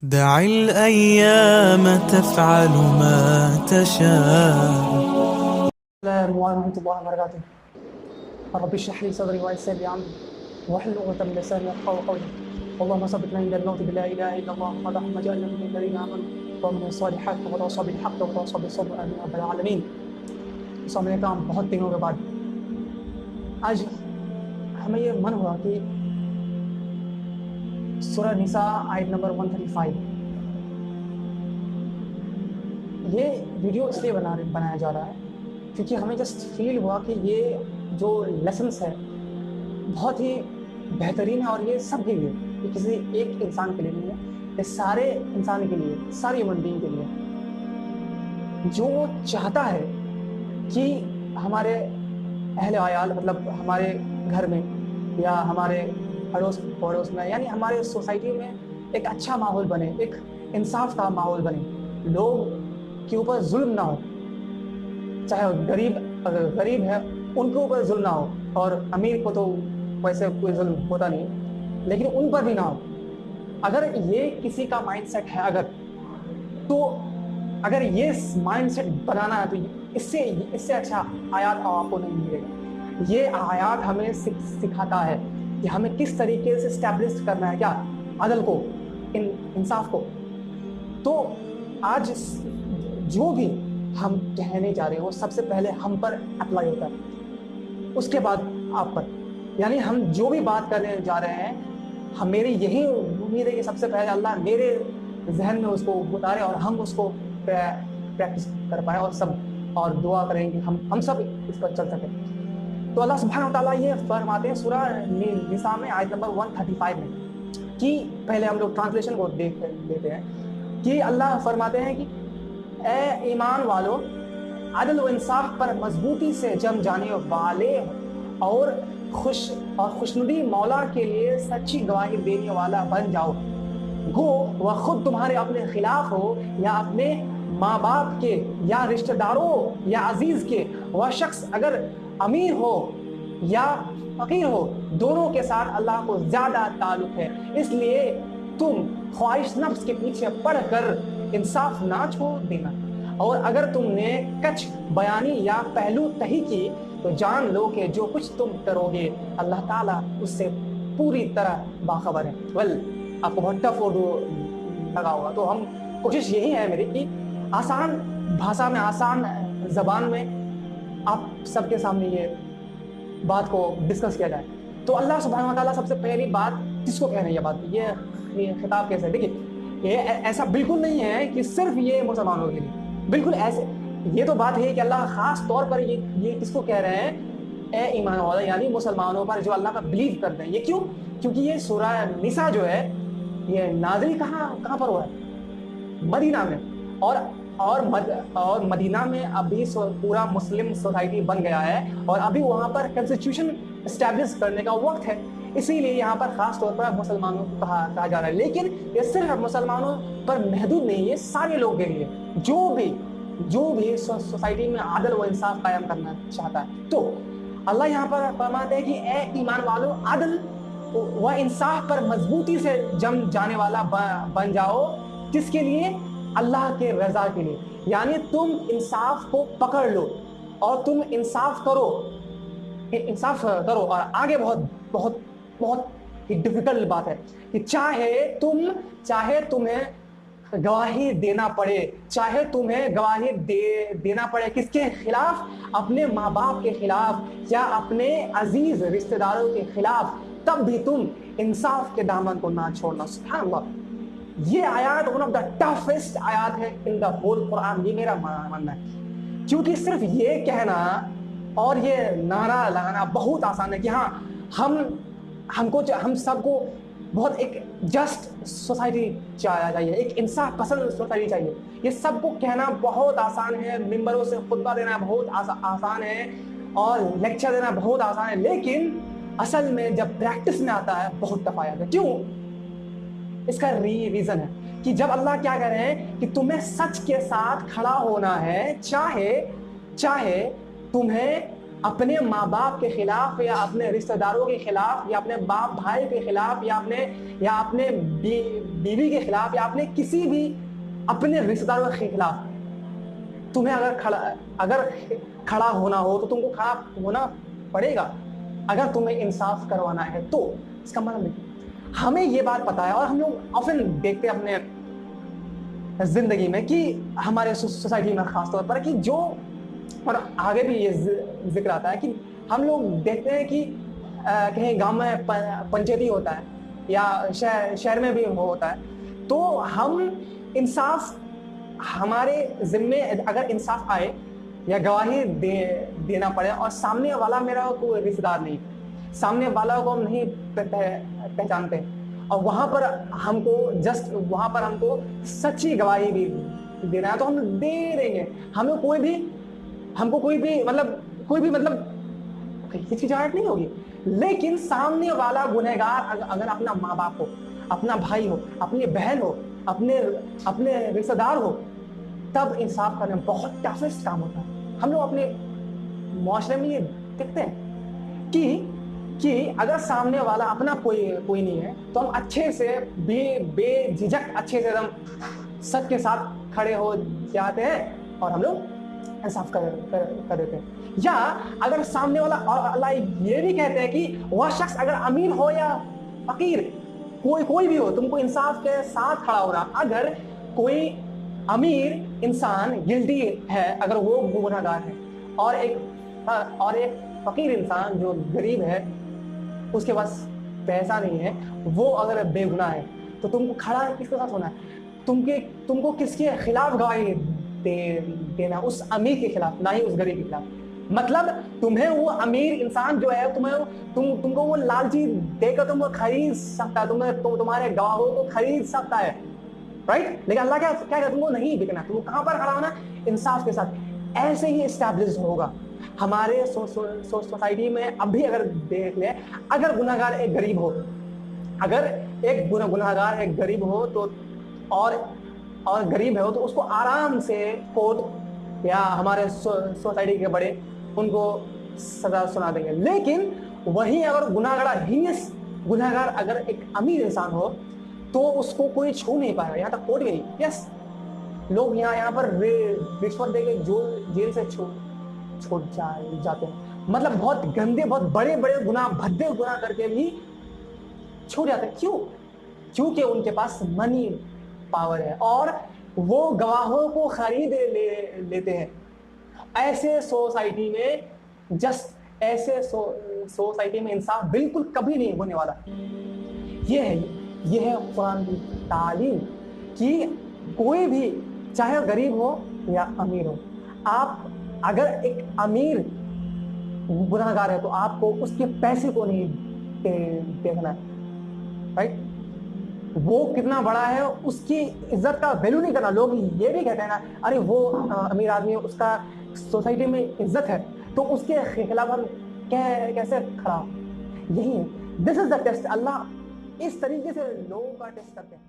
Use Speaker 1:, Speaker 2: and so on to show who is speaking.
Speaker 1: دع الأيام تفعل ما تشاء.
Speaker 2: السلام ورحمة الله وبركاته. رب اشرح لي صدري ويسر لي أمري واحلل عقدة من لساني يفقهوا قولي. اللهم ثبتنا عند الموت بلا إله إلا الله اللهم اجعلنا من الذين آمنوا ومن الصالحات وتواصوا بالحق وتواصوا بالصبر آمين رب العالمين. السلام علیکم. بہت دنوں کے بعد آج ہمیں یہ من ہوا کہ سورہ نساء آیت نمبر 135 یہ ویڈیو اس لیے بنایا جا رہا ہے کیونکہ ہمیں جسٹ فیل ہوا کہ یہ جو لیسنس ہے بہت ہی بہترین ہے اور یہ سب کے لیے، یہ کسی ایک انسان کے لیے نہیں ہے، یہ سارے انسان کے لیے، ساری ہیومن بینگ کے لیے، جو چاہتا ہے کہ ہمارے اہل عیال مطلب ہمارے گھر میں یا ہمارے اڑوس پڑوس میں یعنی ہمارے سوسائٹی میں ایک اچھا ماحول بنے، ایک انصاف کا ماحول بنے، لوگ کے اوپر ظلم نہ ہو، چاہے غریب ہے ان کے اوپر ظلم نہ ہو، اور امیر کو تو ویسے کوئی ظلم ہوتا نہیں لیکن ان پر بھی نہ ہو. اگر یہ کسی کا مائنڈ سیٹ ہے اگر یہ مائنڈ سیٹ بنانا ہے تو اس سے اچھا آیات آپ کو نہیں ملے گا. یہ آیات ہمیں سکھاتا ہے کہ ہمیں کس طریقے سے اسٹیبلش کرنا ہے، کیا عدل کو، انصاف کو. تو آج جو بھی ہم کہنے جا رہے ہیں وہ سب سے پہلے ہم پر اپلائی ہوتا ہے، اس کے بعد آپ پر. یعنی ہم جو بھی بات کرنے جا رہے ہیں میری یہی امید ہے کہ سب سے پہلے اللہ میرے ذہن میں اس کو اتارے اور ہم اس کو پریکٹس کر پائیں اور دعا کریں کہ ہم سب اس پر چل سکیں. تو اللہ سبحانہ و تعالیٰ یہ فرماتے ہیں سورہ نساء میں آیت نمبر 135 میں کہ پہلے ہم لوگ ٹرانسلیشن کو دیکھ لیتے ہیں کہ اللہ فرماتے ہیں کہ اے ایمان والو، عدل و انصاف پر مضبوطی سے جم جانے والے اور خوشنودی مولا کے لیے سچی گواہی دینے والا بن جاؤ. گو وہ خود تمہارے اپنے خلاف ہو یا اپنے ماں باپ کے یا رشتہ داروں یا عزیز کے، وہ شخص اگر امیر ہو یا فقیر ہو، دونوں کے ساتھ اللہ کو زیادہ تعلق ہے. اس لیے تم خواہش نفس کے پیچھے پڑھ کر انصاف نہ چھوڑ دینا، اور اگر تم نے کچھ بیانی یا پہلو تہی کی تو جان لو کہ جو کچھ تم کرو گے اللہ تعالیٰ اس سے پوری طرح باخبر ہے. آپ کو بہت ٹف اردو لگا ہوگا تو ہم کوشش یہی ہے میری کہ آسان بھاشا میں، آسان زبان میں آپ سب کے سامنے یہ بات کو ڈسکس کیا جائے. تو اللہ سبحانہ و تعالیٰ سب سے پہلی بات کس کو کہہ رہے ہیں، یہ بات یہ خطاب کیسے؟ دیکھیے یہ ایسا بالکل نہیں ہے کہ صرف یہ مسلمانوں کے لیے، بالکل ایسے یہ تو بات ہے کہ اللہ خاص طور پر یہ کس کو کہہ رہے ہیں، اے ایمان والے یعنی مسلمانوں پر جو اللہ پر بلیو کرتے ہیں. یہ کیوں؟ کیونکہ یہ سورہ نساء جو ہے یہ نازل کہاں پر ہوا ہے؟ مدینہ میں. اور مدینہ میں ابھی پورا مسلم سوسائٹی بن گیا ہے اور ابھی وہاں پر کنسٹیٹیوشن اسٹیبلش کرنے کا وقت ہے، اسی لیے یہاں پر خاص طور پر مسلمانوں کو کہا جا رہا ہے. لیکن یہ صرف مسلمانوں پر محدود نہیں، یہ سارے لوگ کے لیے جو بھی سوسائٹی میں عدل و انصاف قائم کرنا چاہتا ہے. تو اللہ یہاں پر فرماتے ہیں کہ اے ایمان والو، عدل و انصاف پر مضبوطی سے جم جانے والا بن جاؤ. کس کے لیے؟ اللہ کے رضا کے لیے. یعنی تم انصاف کو پکڑ لو اور تم انصاف کرو اور آگے بہت بہت بہت ڈیفیکلٹ بات ہے کہ چاہے تمہیں گواہی دینا پڑے کس کے خلاف؟ اپنے ماں باپ کے خلاف یا اپنے عزیز رشتہ داروں کے خلاف، تب بھی تم انصاف کے دامن کو نہ چھوڑنا. سبحان اللہ، یہ آیات ون آف دا ٹفسٹ آیات ہے ان دا ہول قرآن. یہ میرا ماننا ہے کیونکہ صرف یہ کہنا اور یہ نعرہ لگانا بہت آسان ہے کہ ہاں ہم سب کو بہت ایک جسٹ سوسائٹی چاہیے، ایک انصاف پسند سوسائٹی چاہیے. یہ سب کو کہنا بہت آسان ہے، ممبروں سے خطبہ دینا بہت آسان ہے اور لیکچر دینا بہت آسان ہے، لیکن اصل میں جب پریکٹس میں آتا ہے بہت ٹف آتا ہے. کیوں؟ اس کا ریزن ہے کہ جب اللہ کیا کہہ رہے ہیں کہ تمہیں سچ کے ساتھ کھڑا ہونا ہے، چاہے تمہیں اپنے ماں باپ کے خلاف یا اپنے رشتہ داروں کے خلاف یا اپنے باپ بھائی کے خلاف یا اپنے بیوی کے خلاف یا اپنے کسی بھی اپنے رشتہ داروں کے خلاف تمہیں اگر کھڑا ہونا ہو تو تم کو کھڑا ہونا پڑے گا اگر تمہیں انصاف کروانا ہے تو. اس کا مطلب ہمیں یہ بات پتا ہے اور ہم لوگ آفن دیکھتے ہیں اپنے زندگی میں کہ ہمارے سوسائٹی میں خاص طور پر کہ جو اور آگے بھی یہ ذکر آتا ہے کہ ہم لوگ دیکھتے ہیں کہ کہیں گاؤں میں پنچایتی ہوتا ہے یا شہر میں بھی ہوتا ہے تو ہم انصاف ہمارے ذمے اگر انصاف آئے یا گواہی دینا پڑے اور سامنے والا میرا کوئی رشتہ دار نہیں, سامنے والا کو ہم نہیں پہچانتے اور وہاں پر ہم کو سچی گواہی بھی دینا ہے تو ہم دے دیں گے. ہم کو کوئی بھی مطلب ہچکچاہٹ نہیں ہوگی. لیکن سامنے والا گنہگار اگر اپنا ماں باپ ہو, اپنا بھائی ہو, اپنی بہن ہو, اپنے رشتہ دار ہو, تب انصاف کرنا بہت ٹفسٹ کام ہوتا ہے. ہم لوگ اپنے معاشرے میں یہ دیکھتے ہیں کہ اگر سامنے والا اپنا کوئی نہیں ہے تو ہم اچھے سے بے جھجک اچھے سے سچ کے ساتھ کھڑے ہو جاتے ہیں اور ہم لوگ انصاف کر دیتے ہیں. یا اگر سامنے والا, اور اللہ یہ بھی کہتے ہیں کہ وہ شخص اگر امیر ہو یا فقیر کوئی بھی ہو تم کو انصاف کے ساتھ کھڑا ہونا. اگر کوئی امیر انسان گلٹی ہے, اگر وہ گنہگار ہے اور ایک فقیر انسان جو غریب ہے اس کے پاس پیسہ نہیں ہے, وہ اگر بے گناہ ہے تو تم کو کھڑا کس کے ساتھ ہونا ہے؟ تم کو کس کے خلاف گواہی دینا؟ اس امیر کے خلاف, نہ ہی اس غریب کے خلاف. مطلب تمہیں وہ امیر انسان جو ہے تم کو وہ لالچی دے کر تم کو خرید سکتا ہے, تمہارے گواہوں کو خرید سکتا ہے, رائٹ؟ لیکن اللہ کیا کہ تم کو نہیں بکنا, تم کو کہاں پر کھڑا ہونا؟ انصاف کے ساتھ. ایسے ہی اسٹیبلش ہوگا ہمارے سوسائٹی میں. اب بھی اگر دیکھ لیں, اگر گنہگار ایک غریب ہو, اگر ایک گنہگار ایک غریب ہو تو اور غریب ہے ہو تو اس کو آرام سے کورٹ یا ہمارے سوسائٹی کے بڑے ان کو سزا سنا دیں گے. لیکن وہیں اگر گنہگار اگر ایک امیر انسان ہو تو اس کو کوئی چھو نہیں پائے گا, یہاں تک کورٹ بھی نہیں. یس, لوگ یہاں پر رشوت دے کے جیل سے چھوٹ جاتے ہیں. مطلب بہت گندے, بہت بڑے گناہ, بھدے گناہ کر کے بھی چھوٹ جاتے ہیں. کیوں؟ کیونکہ ان کے پاس منی پاور ہے اور وہ گواہوں کو خرید لیتے ہیں. ایسے سوسائٹی میں انصاف بالکل کبھی نہیں ہونے والا. یہ ہے قرآن کی تعلیم کہ کوئی بھی چاہے غریب ہو یا امیر ہو, آپ اگر ایک امیر گنہگار ہے تو آپ کو اس کے پیسے کو نہیں دیکھنا ہے, رائٹ؟ وہ کتنا بڑا ہے اس کی عزت کا ویلیو نہیں کرنا. لوگ یہ بھی کہتے ہیں نا, ارے وہ امیر آدمی ہے, اس کا سوسائٹی میں عزت ہے تو اس کے خلاف ہم کیسے کھڑا. یہی ہے, دس از دا ٹیسٹ. اللہ اس طریقے سے لوگوں کا ٹیسٹ کرتے ہیں.